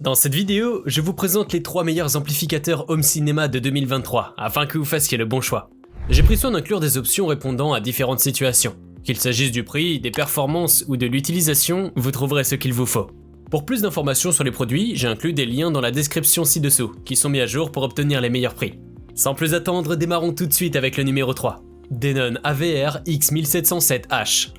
Dans cette vidéo, je vous présente les 3 meilleurs amplificateurs home cinéma de 2023, afin que vous fassiez le bon choix. J'ai pris soin d'inclure des options répondant à différentes situations. Qu'il s'agisse du prix, des performances ou de l'utilisation, vous trouverez ce qu'il vous faut. Pour plus d'informations sur les produits, j'ai inclus des liens dans la description ci-dessous, qui sont mis à jour pour obtenir les meilleurs prix. Sans plus attendre, démarrons tout de suite avec le numéro 3. Denon AVR X1707H.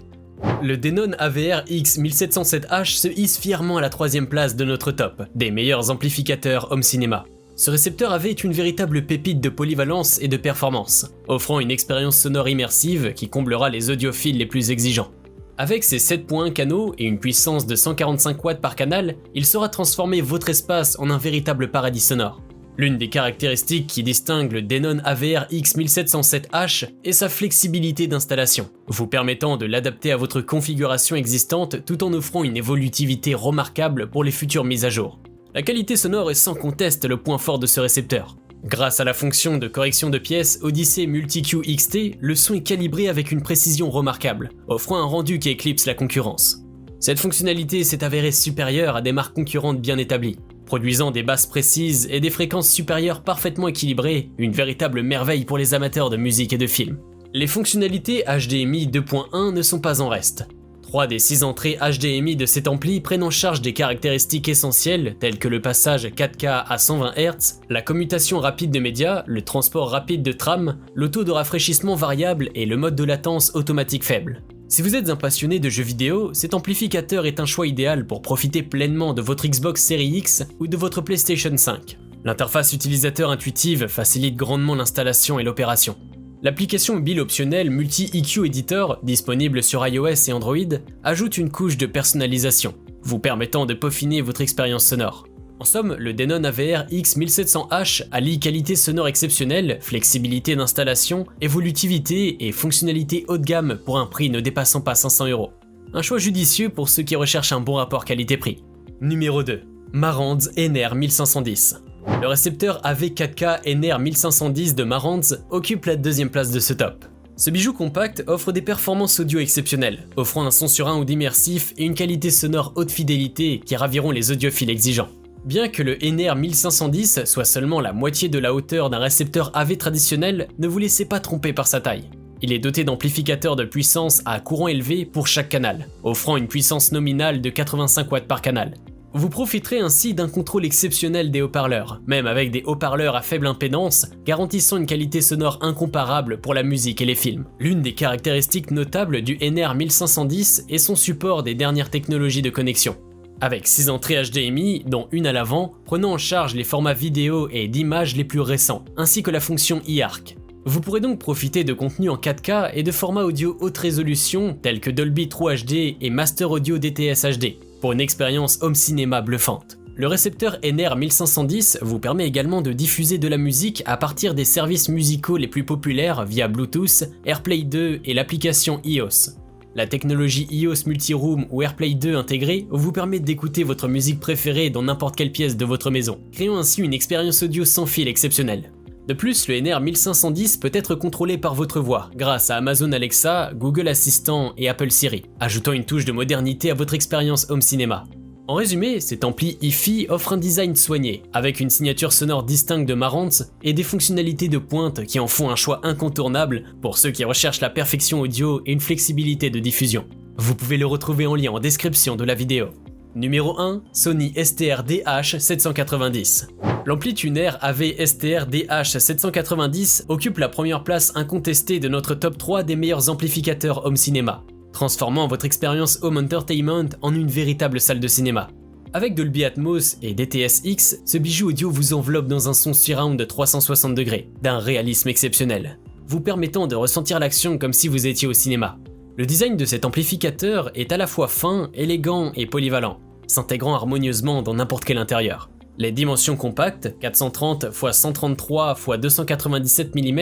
Le Denon AVR X1707H se hisse fièrement à la 3ème place de notre top, des meilleurs amplificateurs home cinéma. Ce récepteur AV est une véritable pépite de polyvalence et de performance, offrant une expérience sonore immersive qui comblera les audiophiles les plus exigeants. Avec ses 7.1 canaux et une puissance de 145 watts par canal, il saura transformer votre espace en un véritable paradis sonore. L'une des caractéristiques qui distingue le Denon AVR X1707H est sa flexibilité d'installation, vous permettant de l'adapter à votre configuration existante tout en offrant une évolutivité remarquable pour les futures mises à jour. La qualité sonore est sans conteste le point fort de ce récepteur. Grâce à la fonction de correction de pièces Odyssey Multi-Q XT, le son est calibré avec une précision remarquable, offrant un rendu qui éclipse la concurrence. Cette fonctionnalité s'est avérée supérieure à des marques concurrentes bien établies, produisant des basses précises et des fréquences supérieures parfaitement équilibrées, une véritable merveille pour les amateurs de musique et de films. Les fonctionnalités HDMI 2.1 ne sont pas en reste. 3 des 6 entrées HDMI de cet ampli prennent en charge des caractéristiques essentielles telles que le passage 4K à 120 Hz, la commutation rapide de médias, le transport rapide de trame, le taux de rafraîchissement variable et le mode de latence automatique faible. Si vous êtes un passionné de jeux vidéo, cet amplificateur est un choix idéal pour profiter pleinement de votre Xbox Series X ou de votre PlayStation 5. L'interface utilisateur intuitive facilite grandement l'installation et l'opération. L'application mobile optionnelle Multi-EQ Editor, disponible sur iOS et Android, ajoute une couche de personnalisation, vous permettant de peaufiner votre expérience sonore. En somme, le Denon AVR X1700H allie qualité sonore exceptionnelle, flexibilité d'installation, évolutivité et fonctionnalité haut de gamme pour un prix ne dépassant pas 500 €. Un choix judicieux pour ceux qui recherchent un bon rapport qualité-prix. Numéro 2. Marantz NR 1510. Le récepteur AV 4K NR 1510 de Marantz occupe la 2ème place de ce top. Ce bijou compact offre des performances audio exceptionnelles, offrant un son surround immersif et une qualité sonore haute fidélité qui raviront les audiophiles exigeants. Bien que le NR 1510 soit seulement la moitié de la hauteur d'un récepteur AV traditionnel, ne vous laissez pas tromper par sa taille. Il est doté d'amplificateurs de puissance à courant élevé pour chaque canal, offrant une puissance nominale de 85 watts par canal. Vous profiterez ainsi d'un contrôle exceptionnel des haut-parleurs, même avec des haut-parleurs à faible impédance, garantissant une qualité sonore incomparable pour la musique et les films. L'une des caractéristiques notables du NR 1510 est son support des dernières technologies de connexion. Avec 6 entrées HDMI, dont une à l'avant, prenant en charge les formats vidéo et d'images les plus récents, ainsi que la fonction eARC. Vous pourrez donc profiter de contenus en 4K et de formats audio haute résolution tels que Dolby True HD et Master Audio DTS HD, pour une expérience home cinéma bluffante. Le récepteur NR 1510 vous permet également de diffuser de la musique à partir des services musicaux les plus populaires via Bluetooth, AirPlay 2 et l'application iOS. La technologie iOS Multiroom ou AirPlay 2 intégrée vous permet d'écouter votre musique préférée dans n'importe quelle pièce de votre maison, créant ainsi une expérience audio sans fil exceptionnelle. De plus, le NR 1510 peut être contrôlé par votre voix, grâce à Amazon Alexa, Google Assistant et Apple Siri, ajoutant une touche de modernité à votre expérience home cinéma. En résumé, cet ampli hi-fi offre un design soigné, avec une signature sonore distincte de Marantz et des fonctionnalités de pointe qui en font un choix incontournable pour ceux qui recherchent la perfection audio et une flexibilité de diffusion. Vous pouvez le retrouver en lien en description de la vidéo. Numéro 1. Sony STR-DH790. L'ampli tuner AV STR-DH790 occupe la première place incontestée de notre top 3 des meilleurs amplificateurs home cinéma, transformant votre expérience home entertainment en une véritable salle de cinéma. Avec Dolby Atmos et DTS-X, ce bijou audio vous enveloppe dans un son surround de 360 degrés, d'un réalisme exceptionnel, vous permettant de ressentir l'action comme si vous étiez au cinéma. Le design de cet amplificateur est à la fois fin, élégant et polyvalent, s'intégrant harmonieusement dans n'importe quel intérieur. Les dimensions compactes, 430 x 133 x 297 mm,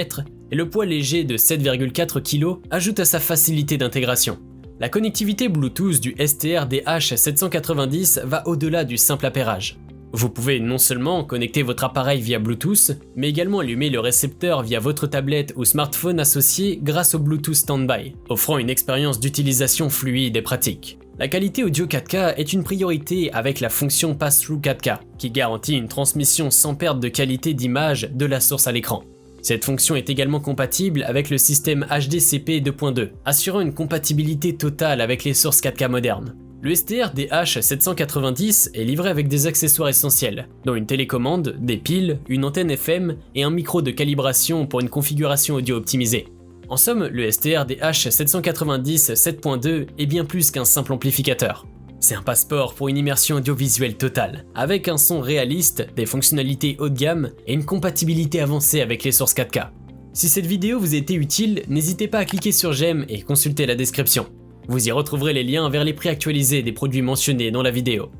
et le poids léger de 7,4 kg ajoutent à sa facilité d'intégration. La connectivité Bluetooth du STR-DH790 va au-delà du simple appairage. Vous pouvez non seulement connecter votre appareil via Bluetooth, mais également allumer le récepteur via votre tablette ou smartphone associé grâce au Bluetooth Standby, offrant une expérience d'utilisation fluide et pratique. La qualité audio 4K est une priorité avec la fonction Pass-Through 4K, qui garantit une transmission sans perte de qualité d'image de la source à l'écran. Cette fonction est également compatible avec le système HDCP 2.2, assurant une compatibilité totale avec les sources 4K modernes. Le STR DH790 est livré avec des accessoires essentiels, dont une télécommande, des piles, une antenne FM et un micro de calibration pour une configuration audio optimisée. En somme, le STR DH790 7.2 est bien plus qu'un simple amplificateur. C'est un passeport pour une immersion audiovisuelle totale, avec un son réaliste, des fonctionnalités haut de gamme et une compatibilité avancée avec les sources 4K. Si cette vidéo vous a été utile, n'hésitez pas à cliquer sur j'aime et consulter la description. Vous y retrouverez les liens vers les prix actualisés des produits mentionnés dans la vidéo.